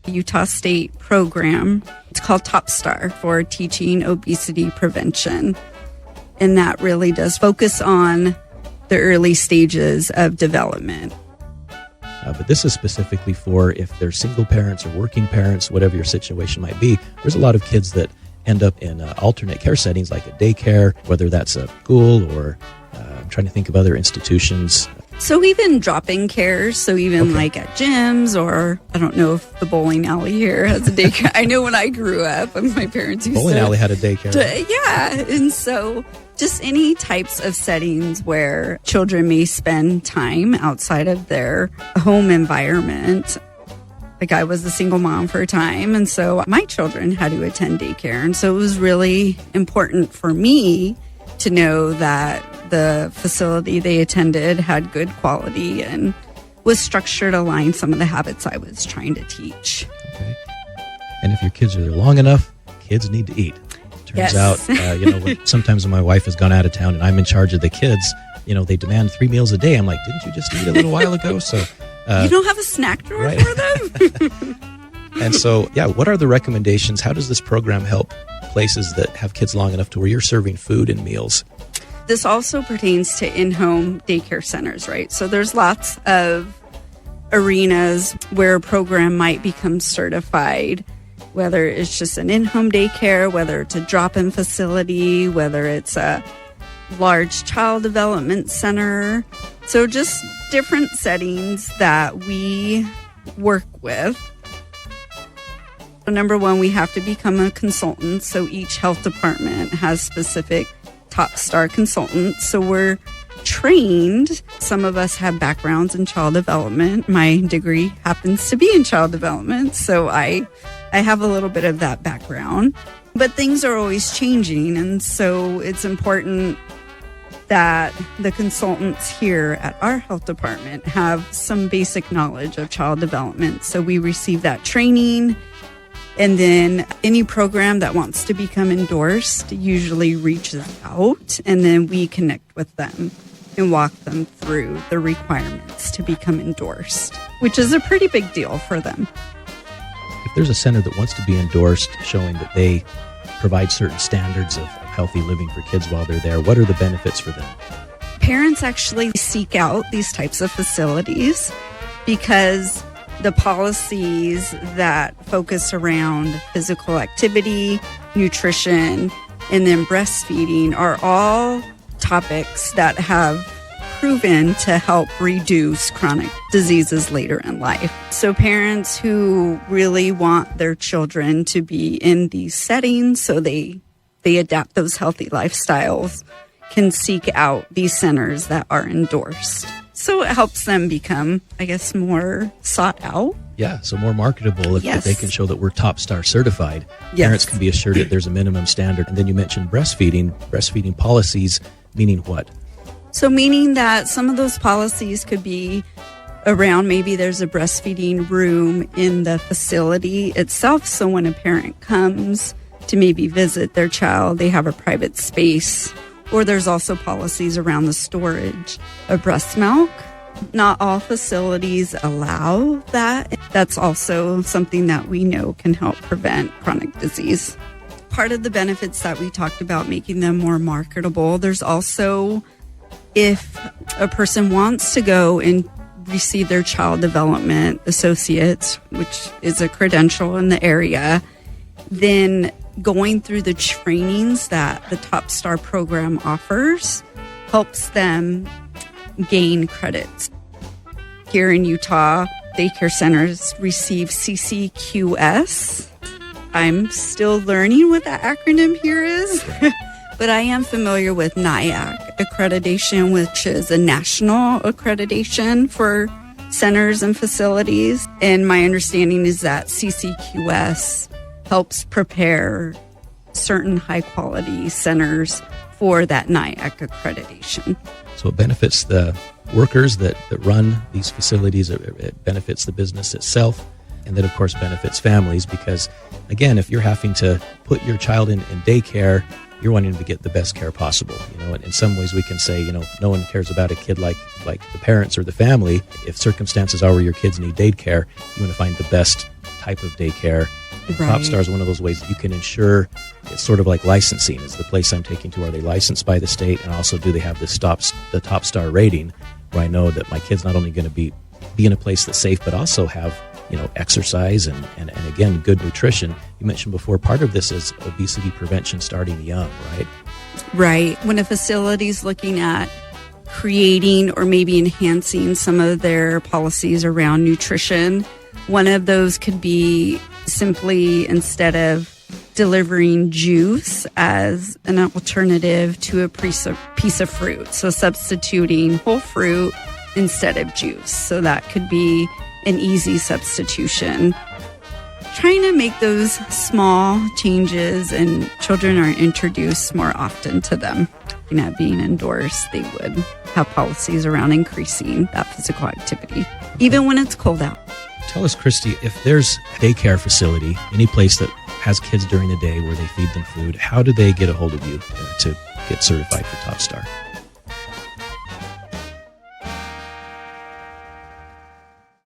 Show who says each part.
Speaker 1: Utah State program. It's called Top Star for Teaching Obesity Prevention. And that really does focus on the early stages of development.
Speaker 2: But this is specifically for if they're single parents or working parents, whatever your situation might be. There's a lot of kids that end up in alternate care settings like a daycare, whether that's a school or I'm trying to think of other institutions.
Speaker 1: So even drop-in cares, so even like at gyms, or I don't know if the bowling alley here has a daycare. I know when I grew up, my parents used
Speaker 2: bowling alley had a daycare.
Speaker 1: Yeah, and so just any types of settings where children may spend time outside of their home environment. Like I was a single mom for a time, and so my children had to attend daycare. And so it was really important for me to know that the facility they attended had good quality and was structured to align some of the habits I was trying to teach.
Speaker 2: Okay. And if your kids are there long enough, kids need to eat. Turns out, sometimes when my wife has gone out of town and I'm in charge of the kids, they demand 3 meals a day. I'm like, didn't you just eat a little while ago? So
Speaker 1: you don't have a snack drawer for them?
Speaker 2: And so, what are the recommendations? How does this program help places that have kids long enough to where you're serving food and meals?
Speaker 1: This also pertains to in-home daycare centers, right? So there's lots of arenas where a program might become certified, whether it's just an in-home daycare, whether it's a drop-in facility, whether it's a large child development center. So just different settings that we work with. Number one, we have to become a consultant. So each health department has specific Top Star consultants. So we're trained. Some of us have backgrounds in child development. My degree happens to be in child development. So I have a little bit of that background. But things are always changing. And so it's important that the consultants here at our health department have some basic knowledge of child development. So we receive that training. And then any program that wants to become endorsed usually reaches out, and then we connect with them and walk them through the requirements to become endorsed, which is a pretty big deal for them.
Speaker 2: If there's a center that wants to be endorsed, showing that they provide certain standards of healthy living for kids while they're there, what are the benefits for them?
Speaker 1: Parents actually seek out these types of facilities because the policies that focus around physical activity, nutrition, and then breastfeeding are all topics that have proven to help reduce chronic diseases later in life. So parents who really want their children to be in these settings so they adapt those healthy lifestyles can seek out these centers that are endorsed. So it helps them become, I guess, more sought out.
Speaker 2: Yeah, so more marketable if they can show that we're Top Star certified.
Speaker 1: Yes.
Speaker 2: Parents can be assured that there's a minimum standard. And then you mentioned breastfeeding policies, meaning what?
Speaker 1: So meaning that some of those policies could be around, maybe there's a breastfeeding room in the facility itself. So when a parent comes to maybe visit their child, they have a private space. Or there's also policies around the storage of breast milk. Not all facilities allow that. That's also something that we know can help prevent chronic disease. Part of the benefits that we talked about, making them more marketable, there's also, if a person wants to go and receive their child development associates, which is a credential in the area, then going through the trainings that the Top Star program offers helps them gain credits. Here in Utah, daycare centers receive CCQS. I'm still learning what that acronym here is, but I am familiar with NIAC accreditation, which is a national accreditation for centers and facilities. And my understanding is that CCQS helps prepare certain high-quality centers for that NIAC accreditation.
Speaker 2: So it benefits the workers that run these facilities, it benefits the business itself, and then, of course, benefits families because, again, if you're having to put your child in daycare, you're wanting to get the best care possible. In some ways we can say, no one cares about a kid like the parents or the family. If circumstances are where your kids need daycare, you want to find the best type of daycare. And
Speaker 1: Right.
Speaker 2: TopStar is one of those ways that you can ensure it's sort of like licensing. Is the place I'm taking to, are they licensed by the state? And also, do they have the TopStar rating, where I know that my kid's not only going to be in a place that's safe, but also have, exercise and again, good nutrition. You mentioned before, part of this is obesity prevention starting young, right?
Speaker 1: Right. When a facility is looking at creating or maybe enhancing some of their policies around nutrition, one of those could be simply, instead of delivering juice as an alternative to a piece of fruit, so substituting whole fruit instead of juice. So that could be an easy substitution. Trying to make those small changes, and children are introduced more often to them. Being endorsed, they would have policies around increasing that physical activity, even when it's cold out.
Speaker 2: Tell us, Christy, if there's a daycare facility, any place that has kids during the day where they feed them food, how do they get a hold of you to get certified for TopStar?